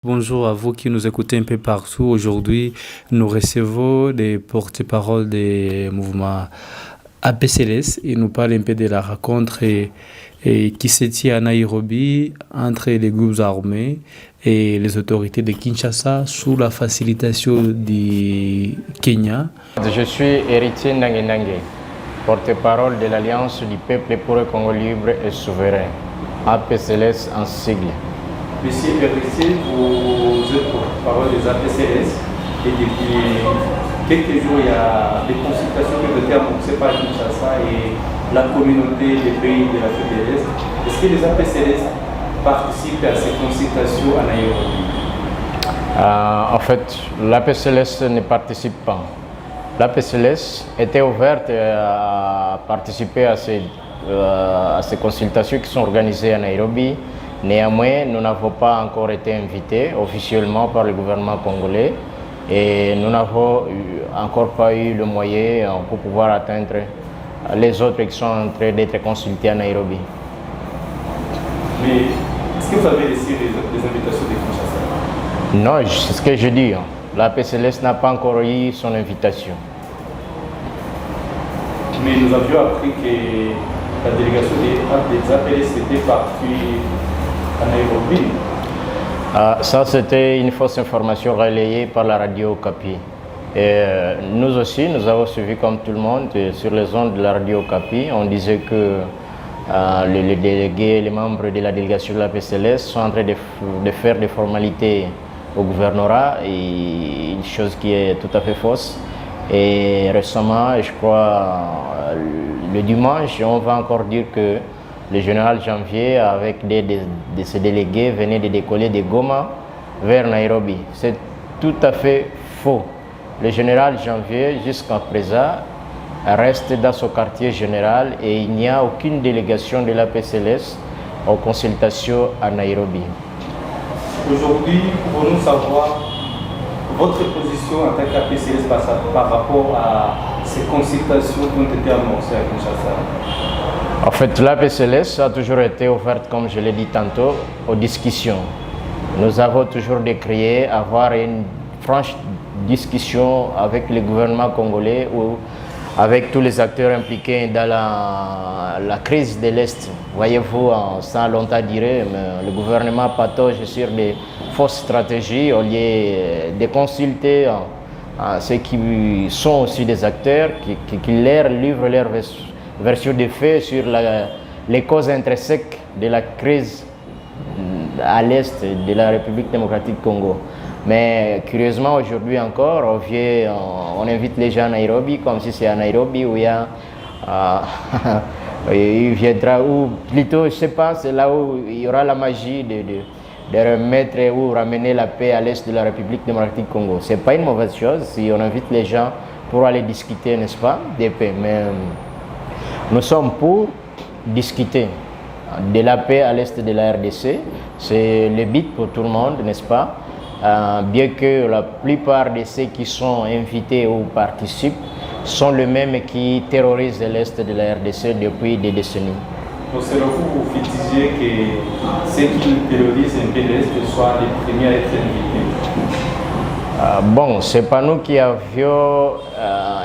Bonjour à vous qui nous écoutez un peu partout. Aujourd'hui, nous recevons des porte-paroles des mouvements APCLS et nous parlent un peu de la rencontre qui se tient à Nairobi entre les groupes armés et les autorités de Kinshasa sous la facilitation du Kenya. Je suis Héritier Nangue Nangue, porte-parole de l'Alliance du peuple pour le Congo libre et souverain, APCLS en sigle. Monsieur Héritier, vous êtes porte-parole des APCLS et depuis quelques jours, il y a des consultations qui ont été amorcées par Kinshasa et la communauté des pays de l'Afrique de l'Est. Est-ce que les APCLS participent à ces consultations à Nairobi? En fait, l'APCLS ne participe pas. L'APCLS était ouverte à participer à ces consultations qui sont organisées à Nairobi. Néanmoins, nous n'avons pas encore été invités officiellement par le gouvernement congolais et nous n'avons encore pas eu le moyen pour pouvoir atteindre les autres qui sont en train d'être consultés à Nairobi. Mais est-ce que vous avez reçu des invitations de Kinshasa? Non, c'est ce que je dis. La PCLS n'a pas encore eu son invitation. Mais nous avions appris que la délégation des APCLS était partie à Nairobi. Ça, c'était une fausse information relayée par la radio Okapi. Et nous aussi, nous avons suivi comme tout le monde sur les ondes de la radio Okapi. On disait que les délégués, les membres de la délégation de la PCLS sont en train de faire des formalités au gouvernorat, et une chose qui est tout à fait fausse. Et récemment, je crois, le dimanche, on va encore dire que le général Janvier, avec de ses délégués, venait de décoller de Goma vers Nairobi. C'est tout à fait faux. Le général Janvier, jusqu'à présent, reste dans son quartier général et il n'y a aucune délégation de la PCLS aux consultations à Nairobi. Aujourd'hui, pouvons-nous savoir votre position en tant qu'APCLS par rapport à ces consultations qui ont été amorcées à Kinshasa? En fait, la PCLS a toujours été ouverte, comme je l'ai dit tantôt, aux discussions. Nous avons toujours décrié avoir une franche discussion avec le gouvernement congolais ou avec tous les acteurs impliqués dans la crise de l'Est. Voyez-vous, sans longtemps dire, le gouvernement patauge sur des fausses stratégies au lieu de consulter ceux qui sont aussi des acteurs, qui leur livrent leur version des faits sur les causes intrinsèques de la crise à l'est de la République démocratique du Congo. Mais curieusement, aujourd'hui encore, on invite les gens à Nairobi comme si c'est à Nairobi où il y a il viendra, ou plutôt, je ne sais pas, c'est là où il y aura la magie de remettre ou ramener la paix à l'est de la République démocratique du Congo. Ce n'est pas une mauvaise chose si on invite les gens pour aller discuter, n'est-ce pas, des paix. Mais nous sommes pour discuter de la paix à l'est de la RDC. C'est le but pour tout le monde, n'est-ce pas? Bien que la plupart de ceux qui sont invités ou participent sont les mêmes qui terrorisent l'est de la RDC depuis des décennies. Donc selon vous, vous fustigez que ceux qui terrorisent un peu l'est soient les premiers à être invités? Bon, ce n'est pas nous qui avions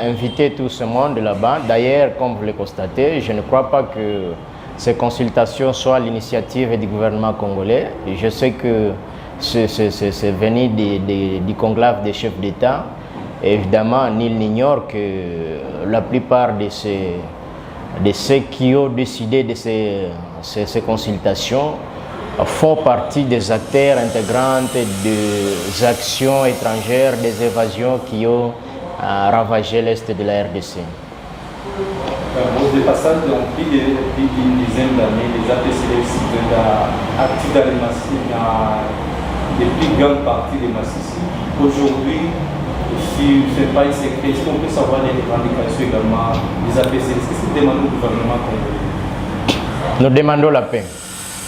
invité tout ce monde là-bas. D'ailleurs, comme vous le constatez, je ne crois pas que ces consultations soient l'initiative du gouvernement congolais. Je sais que c'est venu du conclave des chefs d'État. Évidemment, nul n'ignore que la plupart de ceux qui ont décidé de ces consultations font partie des acteurs intégrants des actions étrangères, des évasions qui ont ravagé l'est de la RDC. Au dépassage depuis d'une dizaine d'années, les APCLS sont actifs dans les plus grandes parties des Massissi. Aujourd'hui, si ce n'est pas un secret, est-ce qu'on peut savoir les revendications également des APCLS? Qu'est-ce que demandent au gouvernement congolais? Nous demandons la paix.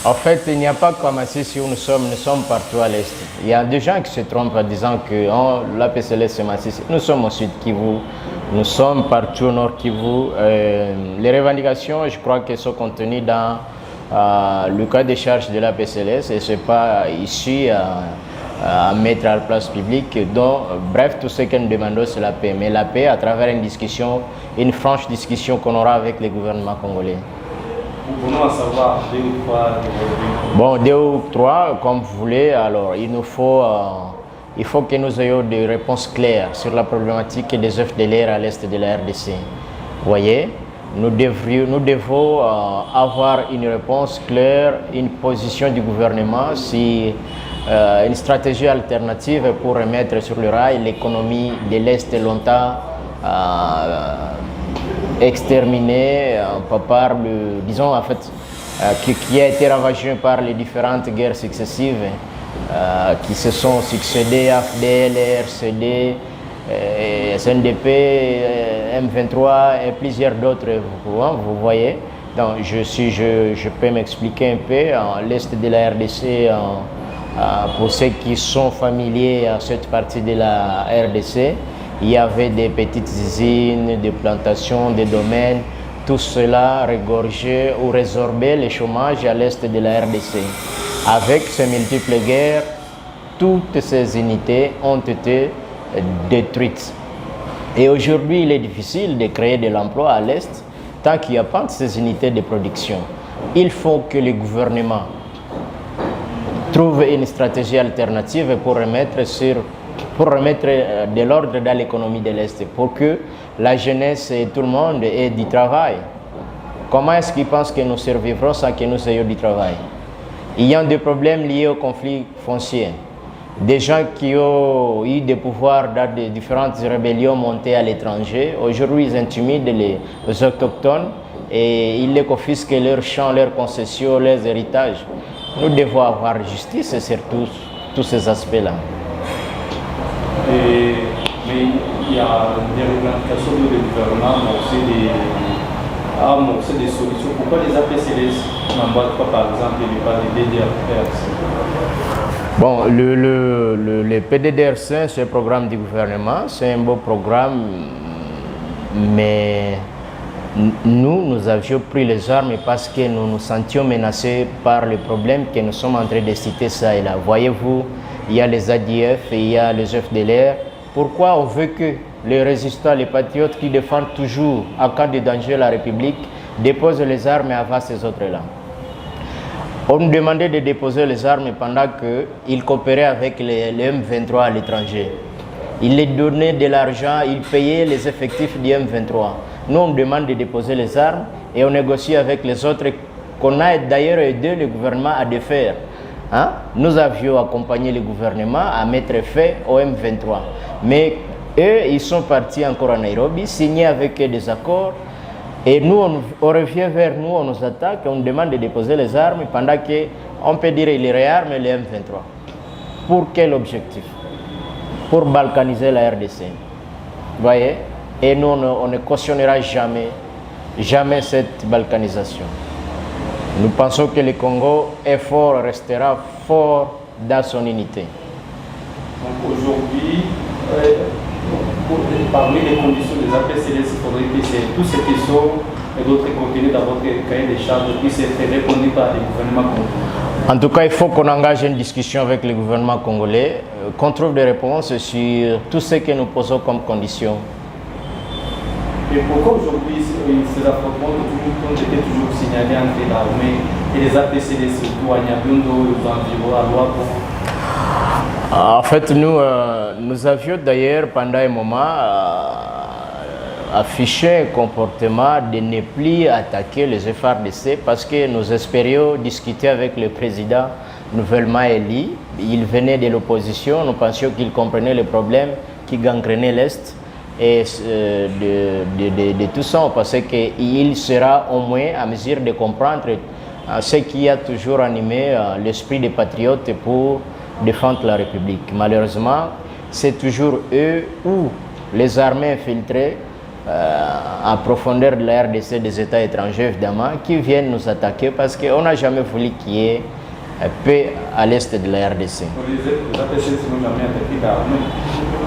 En fait, il n'y a pas qu'à Massissi où nous sommes partout à l'est. Il y a des gens qui se trompent en disant que l'APCLS c'est Massissi. Nous sommes au sud Kivu, nous sommes partout au nord Kivu. Les revendications, je crois qu'elles sont contenues dans le cas des charges de la PCLS et ce n'est pas ici à mettre à la place publique. Donc, bref, tout ce que nous demandons, c'est la paix. Mais la paix à travers une discussion, une franche discussion qu'on aura avec le gouvernement congolais. Nous voulons savoir 2 ou 3. Bon, 2 ou 3, comme vous voulez. Alors, il faut que nous ayons des réponses claires sur la problématique des œufs de l'air à l'est de la RDC. Vous voyez, nous devons avoir une réponse claire, une position du gouvernement, si une stratégie alternative pour remettre sur le rail l'économie de l'Est longtemps exterminée par le, disons en fait, qui a été ravagée par les différentes guerres successives qui se sont succédées, AFDL, RCD, SNDP, M23 et plusieurs d'autres, vous voyez. Donc je peux m'expliquer un peu. L'Est de la RDC, pour ceux qui sont familiers à cette partie de la RDC, il y avait des petites usines, des plantations, des domaines. Tout cela regorgeait ou résorbait le chômage à l'est de la RDC. Avec ces multiples guerres, toutes ces unités ont été détruites. Et aujourd'hui, il est difficile de créer de l'emploi à l'est tant qu'il n'y a pas de ces unités de production. Il faut que le gouvernement trouve une stratégie alternative pour remettre de l'ordre dans l'économie de l'Est, pour que la jeunesse et tout le monde ait du travail. Comment est-ce qu'ils pensent que nous survivrons sans que nous ayons du travail? Il y a des problèmes liés au conflit foncier. Des gens qui ont eu des pouvoirs dans des différentes rébellions montées à l'étranger, aujourd'hui ils intimident les autochtones et ils les confisquent leurs champs, leurs concessions, leurs héritages. Nous devons avoir justice sur tous ces aspects-là. Mais il y a des revendications du gouvernement, c'est des solutions. Pourquoi les APCLS n'embarquent pas, par exemple, les PDDRC? Bon, le PDDRC, c'est un programme du gouvernement, c'est un beau programme, mais nous avions pris les armes parce que nous nous sentions menacés par les problèmes que nous sommes en train de citer ça et là. Voyez-vous, il y a les ADF et il y a les FDLR. Pourquoi on veut que les résistants, les patriotes qui défendent toujours en cas de danger la République déposent les armes avant ces autres-là? On nous demandait de déposer les armes pendant qu'ils coopéraient avec les M23 à l'étranger. Ils les donnaient de l'argent, ils payaient les effectifs du M23. Nous, on demande de déposer les armes et on négocie avec les autres qu'on a d'ailleurs aidé le gouvernement à défaire. Nous avions accompagné le gouvernement à mettre fin au M23. Mais eux, ils sont partis encore à Nairobi, signés avec eux des accords. Et nous, on revient vers nous, on nous attaque, on nous demande de déposer les armes pendant qu'on peut dire qu'ils réarment les M23. Pour quel objectif? Pour balkaniser la RDC. Vous voyez? Et nous, on ne cautionnera jamais cette balkanisation. Nous pensons que le Congo est fort, restera fort dans son unité. Donc aujourd'hui, pour parler des conditions des APCLS, il faudrait que tous ces questions et d'autres contenus dans votre cahier des charges puissent être répondus par le gouvernement congolais. En tout cas, il faut qu'on engage une discussion avec le gouvernement congolais, qu'on trouve des réponses sur tout ce que nous posons comme conditions. Et pourquoi aujourd'hui ces affrontements ont été toujours signalés entre l'armée et les APCLS, surtout à Nyabundo, aux environs, à Luapo? En fait, nous avions d'ailleurs pendant un moment affiché un comportement de ne plus attaquer les FARDC parce que nous espérions discuter avec le président nouvellement élu. Il venait de l'opposition, nous pensions qu'il comprenait les problèmes qui gangrenaient l'Est. Et de tout ça, on pensait qu'il sera au moins à mesure de comprendre ce qui a toujours animé l'esprit des patriotes pour défendre la République. Malheureusement, c'est toujours eux ou les armées infiltrées en profondeur de la RDC des États étrangers, évidemment, qui viennent nous attaquer parce qu'on n'a jamais voulu qu'il y ait paix à l'est de la RDC.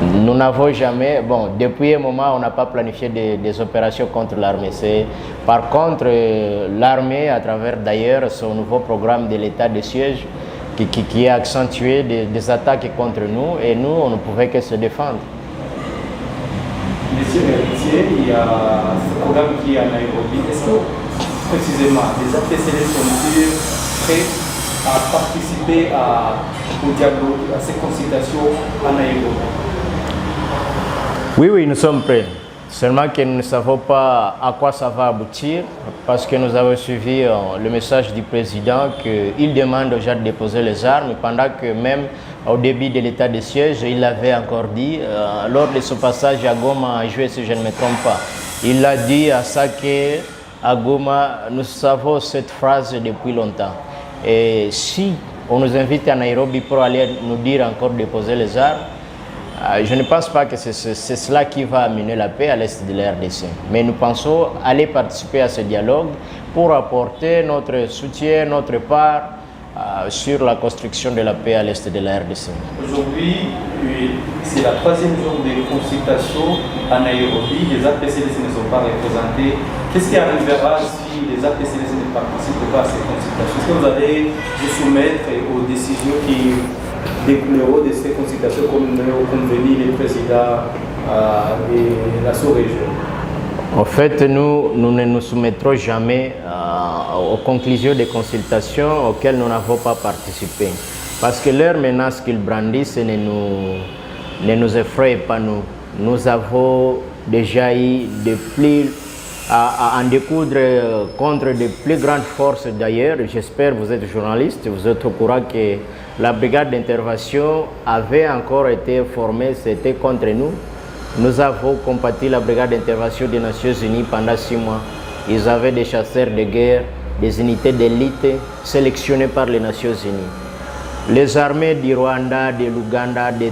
Nous n'avons jamais, bon, depuis un moment, on n'a pas planifié des opérations contre l'armée. Par contre, l'armée, à travers d'ailleurs son nouveau programme de l'état de siège, qui a accentué des attaques contre nous et nous, on ne pouvait que se défendre. Monsieur l'héritier, il y a ce programme qui est en Nairobi. Est-ce que, précisément, les APCL sont-ils prêts à participer au dialogue, à ces consultations en Nairobi? Oui, nous sommes prêts. Seulement que nous ne savons pas à quoi ça va aboutir parce que nous avons suivi le message du président qu'il demande aux gens de déposer les armes pendant que même au début de l'état de siège, il l'avait encore dit lors de son passage à Goma, à jouer si je ne me trompe pas. Il a dit à Sake, à Goma, nous savons cette phrase depuis longtemps. Et si on nous invite à Nairobi pour aller nous dire encore de déposer les armes, je ne pense pas que c'est cela qui va amener la paix à l'est de la RDC. Mais nous pensons aller participer à ce dialogue pour apporter notre soutien, notre part sur la construction de la paix à l'est de la RDC. Aujourd'hui, c'est la troisième jour des consultations à Nairobi. Les APCLC ne sont pas représentés. Qu'est-ce qui arrivera si les APCLC ne participent pas à ces consultations? Est-ce que vous allez vous soumettre aux décisions qui découleront de ces consultations comme l'ont convenu les présidents de la sous-région? En fait, nous ne nous soumettrons jamais aux conclusions des consultations auxquelles nous n'avons pas participé. Parce que leurs menaces qu'ils brandissent ne nous effraient pas nous. Nous avons déjà eu à en découdre contre de plus grandes forces d'ailleurs. J'espère que vous êtes journaliste, vous êtes au courant que la brigade d'intervention avait encore été formée, c'était contre nous. Nous avons combattu la brigade d'intervention des Nations Unies pendant 6 mois. Ils avaient des chasseurs de guerre, des unités d'élite sélectionnées par les Nations Unies. Les armées du Rwanda, de l'Ouganda, de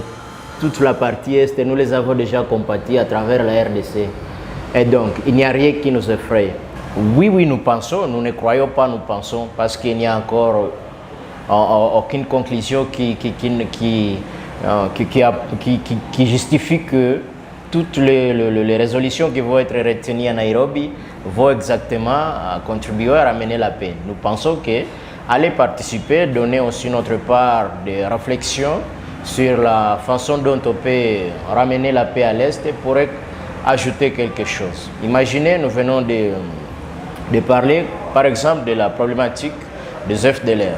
toute la partie Est, nous les avons déjà combattues à travers la RDC. Et donc, il n'y a rien qui nous effraie. Oui, nous pensons, nous ne croyons pas, nous pensons, parce qu'il n'y a encore aucune conclusion qui justifie que toutes les résolutions qui vont être retenues à Nairobi vont exactement contribuer à ramener la paix. Nous pensons qu'aller participer, donner aussi notre part de réflexion sur la façon dont on peut ramener la paix à l'Est pourrait ajouter quelque chose. Imaginez, nous venons de parler par exemple de la problématique des FDLR.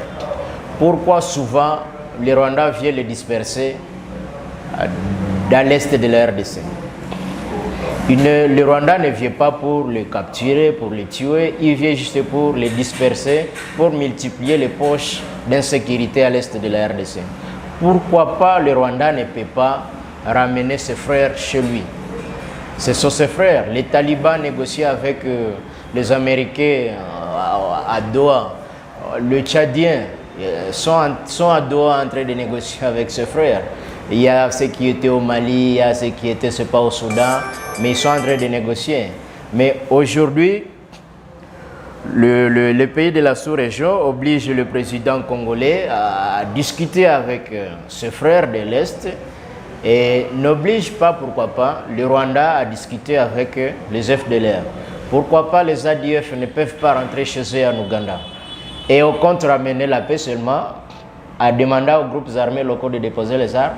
Pourquoi souvent les Rwandais viennent les disperser dans l'est de la RDC? Le Rwanda ne vient pas pour les capturer, pour les tuer, il vient juste pour les disperser, pour multiplier les poches d'insécurité à l'est de la RDC. Pourquoi pas le Rwanda ne peut pas ramener ses frères chez lui? Ce sont ses frères. Les talibans négocient avec les Américains à Doha. Les Tchadiens sont à Doha en train de négocier avec ses frères. Il y a ceux qui étaient au Mali, il y a ceux qui étaient, c'est pas au Soudan, mais ils sont en train de négocier. Mais aujourd'hui, le pays de la sous-région oblige le président congolais à discuter avec ses frères de l'Est et n'oblige pas, pourquoi pas, le Rwanda à discuter avec les FDLR. Pourquoi pas les ADF ne peuvent pas rentrer chez eux en Ouganda. Et au compte ramener la paix seulement, à demander aux groupes armés locaux de déposer les armes.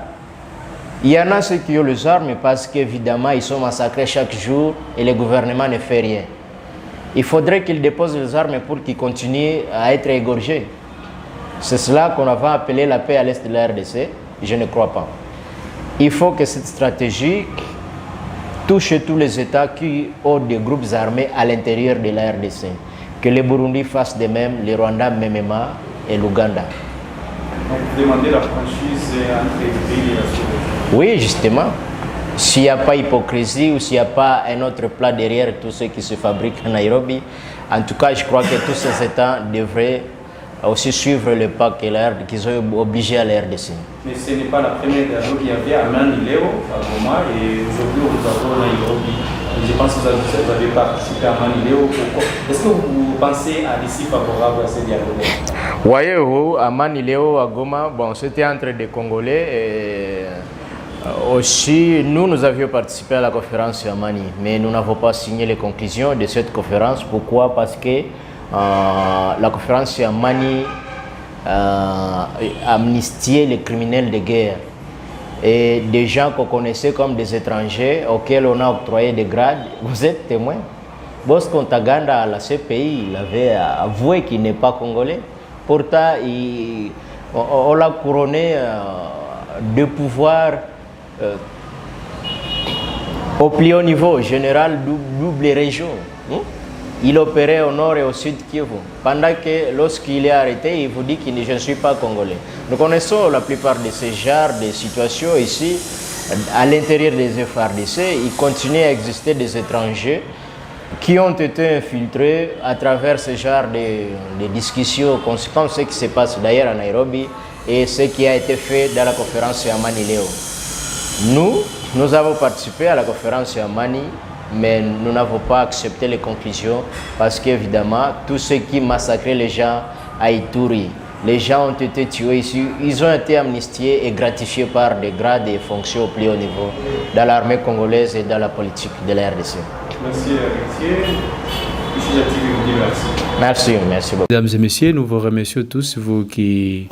Il y en a ceux qui ont les armes parce qu'évidemment ils sont massacrés chaque jour et le gouvernement ne fait rien. Il faudrait qu'ils déposent les armes pour qu'ils continuent à être égorgés. C'est cela qu'on va appeler la paix à l'est de la RDC. Je ne crois pas. Il faut que cette stratégie touche tous les États qui ont des groupes armés à l'intérieur de la RDC. Que le Burundi fasse de même, le Rwanda, MMA et l'Ouganda. Donc vous demandez la franchise entre les pays et la sous-région? Oui, justement. S'il n'y a pas hypocrisie ou s'il n'y a pas un autre plat derrière tout ce qui se fabrique à Nairobi, en tout cas, je crois que tous ces États devraient aussi suivre le pas qu'ils ont obligé à la RDC. Mais ce n'est pas la première dialogue qu'il y avait à Manileo, à Goma, et aujourd'hui nous avons Nairobi. Je pense que vous avez participé à Manileo. Est-ce que vous pensez à l'issue favorable à ce dialogue? Voyez-vous, à Manileo, à Goma, bon, c'était entre des Congolais et aussi, nous avions participé à la conférence à Mani, mais nous n'avons pas signé les conclusions de cette conférence. Pourquoi? Parce que la conférence à Mani amnistier les criminels de guerre et des gens qu'on connaissait comme des étrangers auxquels on a octroyé des grades. Vous êtes témoin. Bosco Ntaganda à la CPI, il avait avoué qu'il n'est pas congolais. Pourtant, on l'a couronné de pouvoir au plus haut niveau, général double région. Il opérait au nord et au sud Kivu. Pendant que lorsqu'il est arrêté, il vous dit je ne suis pas congolais. Nous connaissons la plupart de ces genres de situations ici, à l'intérieur des FARDC. Il continue à exister des étrangers qui ont été infiltrés à travers ce genre de discussions, comme ce qui se passe d'ailleurs à Nairobi et ce qui a été fait dans la conférence Yamani Léo. Nous avons participé à la conférence Yamani, mais nous n'avons pas accepté les conclusions parce qu'évidemment, tous ceux qui massacraient les gens à Ituri, les gens ont été tués ici, ils ont été amnistiés et gratifiés par des grades et fonctions au plus haut niveau dans l'armée congolaise et dans la politique de la RDC. Merci, merci. Merci beaucoup. Mesdames et messieurs, nous vous remercions tous, vous qui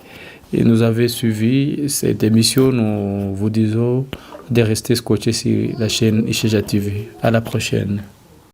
nous avez suivi cette émission. Nous vous disons de rester scotchés sur la chaîne Isheja TV. À la prochaine.